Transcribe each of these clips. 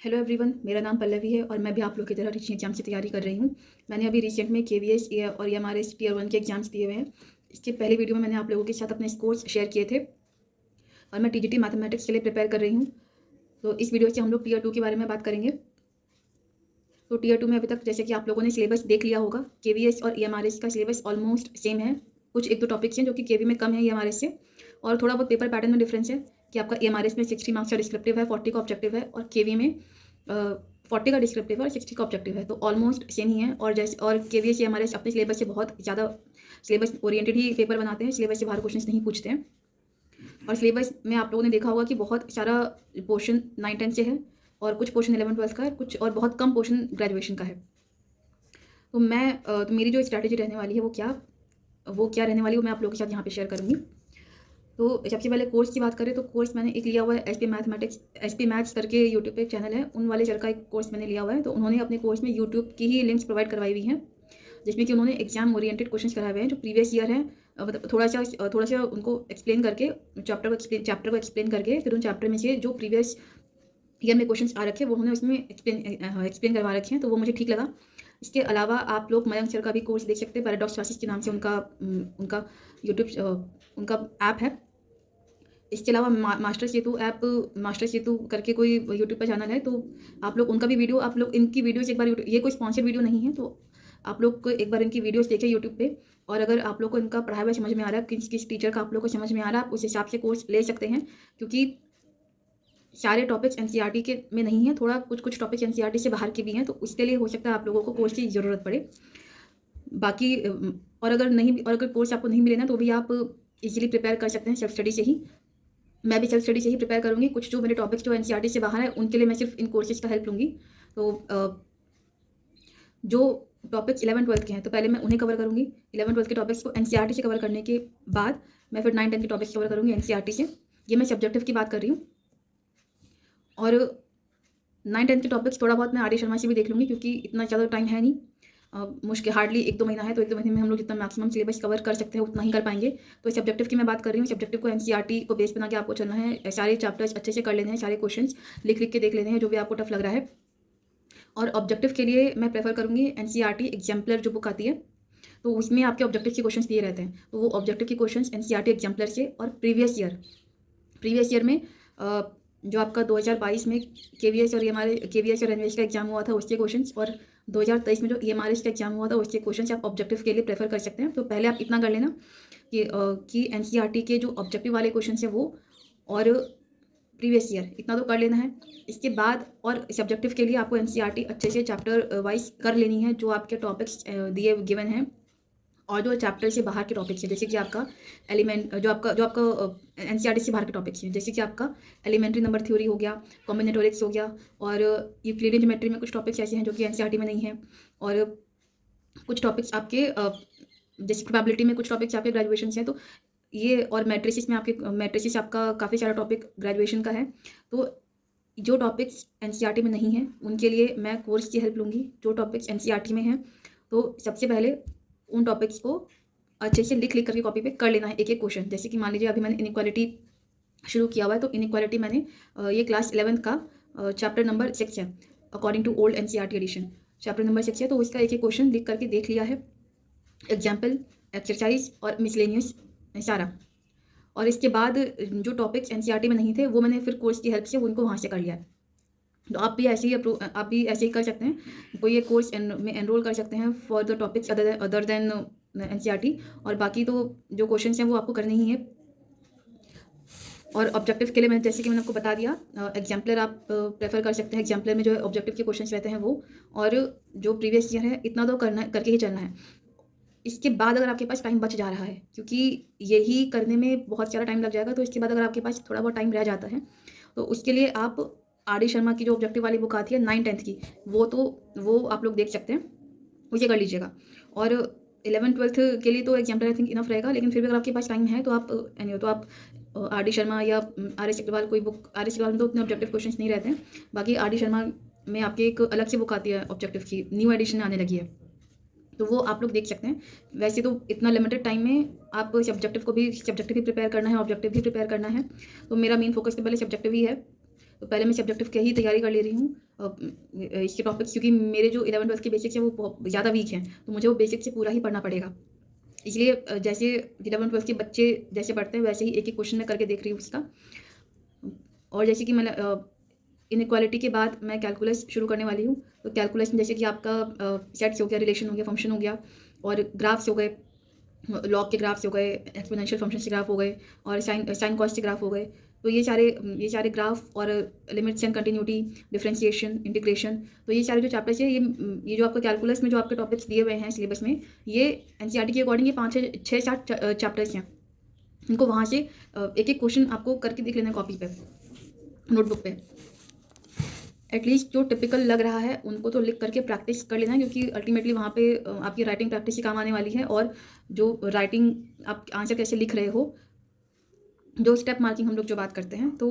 Hello everyone, मेरा नाम पल्लवी है और मैं भी आप लोग की तरह रीचिंग एग्जाम की तैयारी कर रही हूँ। मैंने अभी रिसेंट में केवीएस और एमआरएस टीयर 1 के एग्जाम्स दिए हुए हैं। इसके पहले वीडियो में मैंने आप लोगों के साथ अपने स्कोर्स शेयर किए थे और मैं टीजीटी मैथमेटिक्स के लिए प्रिपेयर कर रही हूँ। तो इस वीडियो से हम लोग टीयर 2 के बारे में बात करेंगे। तो टीयर 2 में अभी तक जैसे कि आप लोगों ने सिलेबस देख लिया होगा, केवीएस और एमआरएस का सिलेबस ऑलमोस्ट सेम है। कुछ एक दो टॉपिक्स हैं जो कि केवी में कम है एमआरएस से, और थोड़ा बहुत पेपर पैटर्न में डिफरेंस है कि आपका एमआरएस में 60 मार्क्स का डिस्क्रिप्टिव है, 40 का ऑब्जेक्टिव है, और केवी में 40 का डिस्क्रिप्टिव है और 60 का ऑब्जेक्टिव है। तो ऑलमोस्ट सेम ही है। और जैसे और केवीएस एमआरएस अपने सिलेबस से बहुत ज़्यादा सिलेबस ओरिएंटेड ही पेपर बनाते हैं, सिलेबस से बाहर क्वेश्चंस नहीं पूछते हैं। और सिलेबस में आप लोगों ने देखा होगा कि बहुत सारा पोर्शन 9-10 से है और कुछ पोर्शन 11-12 का है, कुछ और बहुत कम पोर्शन ग्रेजुएशन का है। तो मेरी जो स्ट्रैटेजी रहने वाली है वो क्या रहने वाली है, वो मैं आप लोगों के साथ यहाँ पे शेयर करूँगी। तो सबसे पहले कोर्स की बात करें तो कोर्स मैंने एक लिया हुआ है एसपी मैथ्स करके यूट्यूब पे एक चैनल है, उन वाले सर का एक कोर्स मैंने लिया हुआ है। तो उन्होंने अपने कोर्स में यूट्यूब की ही लिंक्स प्रोवाइड करवाई हुई हैं, जिसमें कि उन्होंने एग्जाम ओरिएंटेड क्वेश्चंस कराए हुए हैं जो प्रीवियस ईयर है। मतलब थोड़ा सा उनको एक्सप्लेन करके चैप्टर को एक्सप्लेन करके फिर उन चैप्टर में से जो प्रीवियस ईयर में क्वेश्चंस आ रखे हैं वो उन्होंने उसमें एक्सप्लेन करवा रखे हैं, तो वो मुझे ठीक लगा। इसके अलावा आप लोग मयंक सर का भी कोर्स देख सकते हैं, पैराडॉक्स क्लासेस के नाम से उनका यूट्यूब उनका ऐप है। इसके अलावा मास्टर सेतु करके कोई यूट्यूब पर चैनल है, तो आप लोग उनका भी वीडियो, आप लोग इनकी वीडियोस एक बार ये कोई स्पॉन्सर्ड वीडियो नहीं है, तो आप लोग को एक बार इनकी वीडियोस देखें यूट्यूब पे। और अगर आप लोग को इनका पढ़ाया हुआ समझ में आ रहा है, किस टीचर का आप लोग को समझ में आ रहा है, आप उस हिसाब से कोर्स ले सकते हैं, क्योंकि सारे टॉपिक्स एनसीईआरटी के में नहीं है, थोड़ा कुछ टॉपिक्स एनसीईआरटी से बाहर के भी हैं, तो उसके लिए हो सकता है आप लोगों को कोर्स की ज़रूरत पड़े। बाकी और अगर कोर्स आपको नहीं मिले ना, तो भी आप इजीली प्रिपेयर कर सकते हैं सेल्फ स्टडी से ही। मैं भी सेल्फ स्टडी से ही प्रिपेयर करूँगी। कुछ जो मेरे टॉपिक्स जो एनसीईआरटी से बाहर है उनके लिए मैं सिर्फ इन कोर्सेज का हेल्प लूँगी। तो जो टॉपिक्स 11-12 के हैं तो पहले मैं उन्हें कवर करूँगी। 11-12 के टॉपिक्स को एनसीईआरटी से कवर करने के बाद मैं फिर 9-10 के टॉपिक्स कवर करूँगी एनसीईआरटी से। ये मैं सब्जेक्टिव की बात कर रही हूँ। और 9-10 के टॉपिक्स थोड़ा बहुत मैं आर डी शर्मा से भी देख लूँगी, क्योंकि इतना ज़्यादा टाइम है नहीं, मुश्किल हार्डली 1-2 महीना है, तो 1-2 महीने में हम लोग जितना मैक्सिमम सिलेबस कवर कर सकते हैं उतना ही कर पाएंगे। तो सब्जेक्टिव की मैं बात कर रही हूँ। सब्जेक्टिव को एनसीईआरटी को बेस बना के आपको चलना है, सारे चैप्टर्स अच्छे से कर लेने हैं, सारे क्वेश्चंस लिख के देख लेने हैं जो भी आपको टफ लग रहा है। और ऑब्जेक्टिव के लिए मैं प्रेफर करूँगी एनसीईआरटी एग्जाम्पलर जो बुक आती है, तो उसमें आपके ऑब्जेक्टिव के क्वेश्चन दिए रहते हैं, तो वो ऑब्जेक्टिव के क्वेश्चन एनसीईआरटी एग्जाम्पलर से। और प्रीवियस ईयर में जो आपका 2022 में केवीएस और एनवीएस का एग्जाम हुआ था उसके क्वेश्चंस, और 2023 में जो ईएमआरएस का एग्जाम हुआ था उसके क्वेश्चंस आप ऑब्जेक्टिव के लिए प्रेफर कर सकते हैं। तो पहले आप इतना कर लेना कि एनसीईआरटी के जो ऑब्जेक्टिव वाले क्वेश्चन है वो, और प्रीवियस ईयर इतना तो कर लेना है। इसके बाद और सब्जेक्टिव के लिए आपको एनसीईआरटी अच्छे से चैप्टर वाइज कर लेनी है, जो आपके टॉपिक्स दिए गिवन हैं और जो चैप्टर से बाहर के टॉपिक्स हैं, जैसे कि आपका जो आपका एनसीईआरटी से बाहर के टॉपिक्स हैं, जैसे कि आपका एलिमेंट्री नंबर थ्योरी हो गया, कॉम्बिनेटोरिक्स हो गया, और यूक्लिडियन ज्योमेट्री में कुछ टॉपिक्स ऐसे हैं जो कि एनसीईआरटी में नहीं है। और कुछ टॉपिक्स आपके जैसे प्रोबेबिलिटी में कुछ टॉपिक्स आपके ग्रेजुएशन से हैं, तो ये, और मैट्रिसेस आपका काफ़ी सारा टॉपिक ग्रेजुएशन का है। तो जो टॉपिक्स एनसीईआरटी में नहीं है उनके लिए मैं कोर्स की हेल्प लूँगी। जो टॉपिक्स एनसीईआरटी में हैं, तो सबसे पहले उन टॉपिक्स को अच्छे से लिख करके कॉपी पे कर लेना है, एक एक क्वेश्चन। जैसे कि मान लीजिए अभी मैंने इनइक्वालिटी शुरू किया हुआ है, तो इनइक्वालिटी मैंने ये क्लास 11th का चैप्टर नंबर 6 है, according to old NCERT edition chapter number 6 है, तो उसका एक एक क्वेश्चन लिख करके देख लिया है, एग्जाम्पल, एक्सरसाइज और मिसलेनियस सारा। और इसके बाद जो टॉपिक्स एनसीईआरटी में नहीं थे वो मैंने फिर कोर्स की हेल्प से उनको वहाँ से कर लिया है। तो आप भी ऐसे ही कर सकते हैं, कोई एक कोर्स में एनरोल कर सकते हैं for the topics other than NCERT, और बाकी तो जो क्वेश्चन हैं वो आपको करने ही है। और ऑब्जेक्टिव के लिए जैसे कि मैंने आपको बता दिया, एग्जाम्पलर आप प्रेफर कर सकते हैं। एग्जाम्पलर में जो ऑब्जेक्टिव के क्वेश्चन रहते हैं वो, और जो प्रीवियस ईयर है इतना तो करके ही चलना है। इसके बाद अगर आपके पास टाइम बच जा रहा है, क्योंकि यही करने में बहुत सारा टाइम लग जाएगा, तो इसके बाद अगर आपके पास थोड़ा बहुत टाइम रह जाता है तो उसके लिए आप आर डी शर्मा की जो ऑब्जेक्टिव वाली बुक आती है 9-10 की, वो आप लोग देख सकते हैं, उसे कर लीजिएगा। और 11-12 के लिए तो एग्जाम्पल आई थिंक इनफ रहेगा, लेकिन फिर भी अगर आपके पास टाइम है तो आप आर डी शर्मा या आर एस अग्रवाल कोई बुक, आर एस अग्रवाल में तो उतने ऑब्जेक्टिव क्वेश्चन नहीं रहते हैं, बाकी आर डी शर्मा में आपके एक अलग से बुक आती है ऑब्जेक्टिव की, न्यू एडिशन आने लगी है, तो वो आप लोग देख सकते हैं। वैसे तो इतना लिमिटेड टाइम में आप सब्जेक्टिव भी प्रिपेयर करना है, ऑब्जेक्टिव भी प्रिपेयर करना है, तो मेरा मेन फोकस तो पहले सब्जेक्टिव ही है। तो पहले मैं सब्जेक्टिव की ही तैयारी कर ले रही हूँ इसके टॉपिक्स, क्योंकि मेरे जो 11th-12th के बेसिक्स हैं वो बहुत ज़्यादा वीक हैं, तो मुझे वो बेसिक से पूरा ही पढ़ना पड़ेगा। इसलिए जैसे 11th-12th के बच्चे जैसे पढ़ते हैं वैसे ही एक-एक क्वेश्चन मैं करके देख रही हूँ उसका। और जैसे कि मैंने इनइक्वालिटी के बाद मैं कैलकुलस शुरू करने वाली हूँ। तो कैलकुलस में जैसे कि आपका सेट्स हो गया, रिलेशन हो गया, फंक्शन हो गया और ग्राफ्स हो गए, लॉग के ग्राफ्स हो गए, एक्सपोनेंशियल फंक्शंस के ग्राफ हो गए और साइन कॉस के ग्राफ हो गए। तो ये सारे ग्राफ और limits and continuity, differentiation, integration, तो ये सारे जो चैप्टर्स हैं ये जो आपका कैलकुलस में जो आपके टॉपिक्स दिए हुए हैं सिलेबस में, ये एनसीईआरटी के अकॉर्डिंग ये 5 से 6-7 चैप्टर्स हैं। इनको वहाँ से एक-एक क्वेश्चन आपको करके देख लेना है कॉपी पे, नोटबुक पे। एटलीस्ट जो टिपिकल लग रहा है उनको तो लिख करके प्रैक्टिस कर लेना है, क्योंकि अल्टीमेटली वहाँ पे आपकी राइटिंग प्रैक्टिस ही काम आने वाली है। और जो राइटिंग आप आंसर कैसे लिख रहे हो, जो स्टेप मार्किंग हम लोग जो बात करते हैं, तो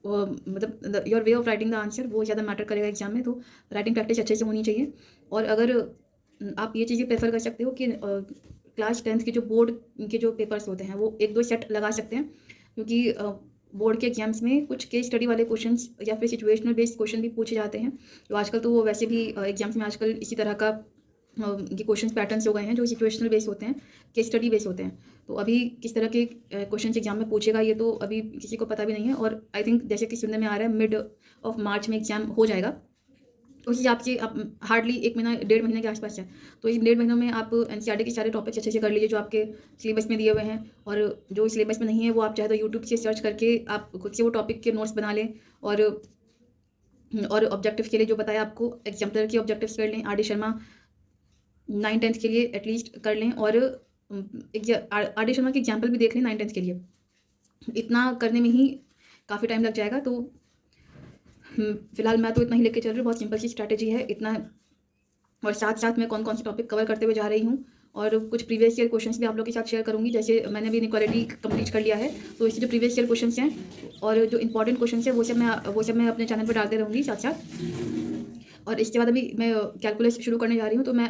मतलब your way of writing the answer वो ज़्यादा मैटर करेगा एग्जाम में। तो राइटिंग प्रैक्टिस अच्छे से होनी चाहिए। और अगर आप ये चीज़ें प्रेफर कर सकते हो कि क्लास 10th के जो बोर्ड के जो पेपर्स होते हैं वो 1-2 सेट लगा सकते हैं, क्योंकि बोर्ड के एग्जाम्स में कुछ केस स्टडी वाले क्वेश्चंस या फिर सिचुएशनल बेस्ड क्वेश्चन भी पूछे जाते हैं। तो आजकल तो वो वैसे भी एग्जाम्स में आजकल इसी तरह का ये क्वेश्चन पैटर्न्स हो गए हैं जो सिचुएशनल बेस्ड होते हैं, केस स्टडी बेस्ड होते हैं। तो अभी किस तरह के क्वेश्चन एग्जाम में पूछेगा ये तो अभी किसी को पता भी नहीं है। और आई थिंक जैसे कि सुनने में आ रहा है मिड ऑफ मार्च में एग्जाम हो जाएगा। उस हिसाब से आप हार्डली 1 महीना 1.5 महीने के आसपास है। तो इस 1.5 महीनों में आप एनसीईआरटी के सारे टॉपिक्स अच्छे से कर लीजिए जो आपके सिलेबस में दिए हुए हैं। और जो सिलेबस में नहीं है वो आप चाहे तो यूट्यूब से सर्च करके आप खुद से वो टॉपिक के नोट्स बना लें। और ऑब्जेक्टिव के लिए जो बताया आपको, एग्जाम्पलर के ऑब्जेक्टिव्स कर लें। आर डी शर्मा 9-10th के लिए एटलीस्ट कर लें। और आर डी शर्मा के एग्जाम्पल भी देख लें 9-10th के लिए। इतना करने में ही काफ़ी टाइम लग जाएगा। तो फिलहाल मैं तो इतना ही लेके चल रही हूँ, बहुत सिंपल सी स्ट्रैटेजी है इतना। और साथ साथ मैं कौन कौन से टॉपिक कवर करते हुए जा रही हूँ और कुछ प्रीवियस ईयर क्वेश्चंस भी आप लोग के साथ शेयर करूँगी। जैसे मैंने अभी इनइक्वालिटी कंप्लीट कर लिया है, तो इससे जो प्रीवियस ईयर क्वेश्चंस हैं और जो इंपॉर्टेंट क्वेश्चंस हैं वो सब मैं अपने चैनल पर डालते रहूँगी साथ साथ। और इसके बाद अभी मैं कैलकुलस शुरू करने जा रही हूँ, तो मैं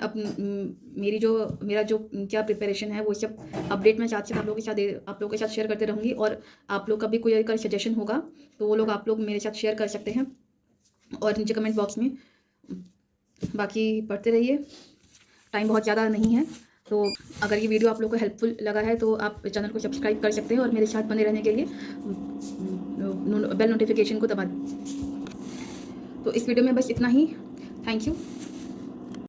मेरा जो क्या प्रिपरेशन है वो सब अपडेट मैं साथ साथ आप लोगों के साथ शेयर करते रहूँगी। और आप लोग का भी कोई अगर सजेशन होगा तो वो लोग आप लोग मेरे साथ शेयर कर सकते हैं और नीचे कमेंट बॉक्स में। बाकी पढ़ते रहिए, टाइम बहुत ज़्यादा नहीं है। तो अगर ये वीडियो आप लोग को हेल्पफुल लगा है तो आप चैनल को सब्सक्राइब कर सकते हैं और मेरे साथ बने रहने के लिए बेल नोटिफिकेशन को दबा दें। तो इस वीडियो में बस इतना ही। Thank you.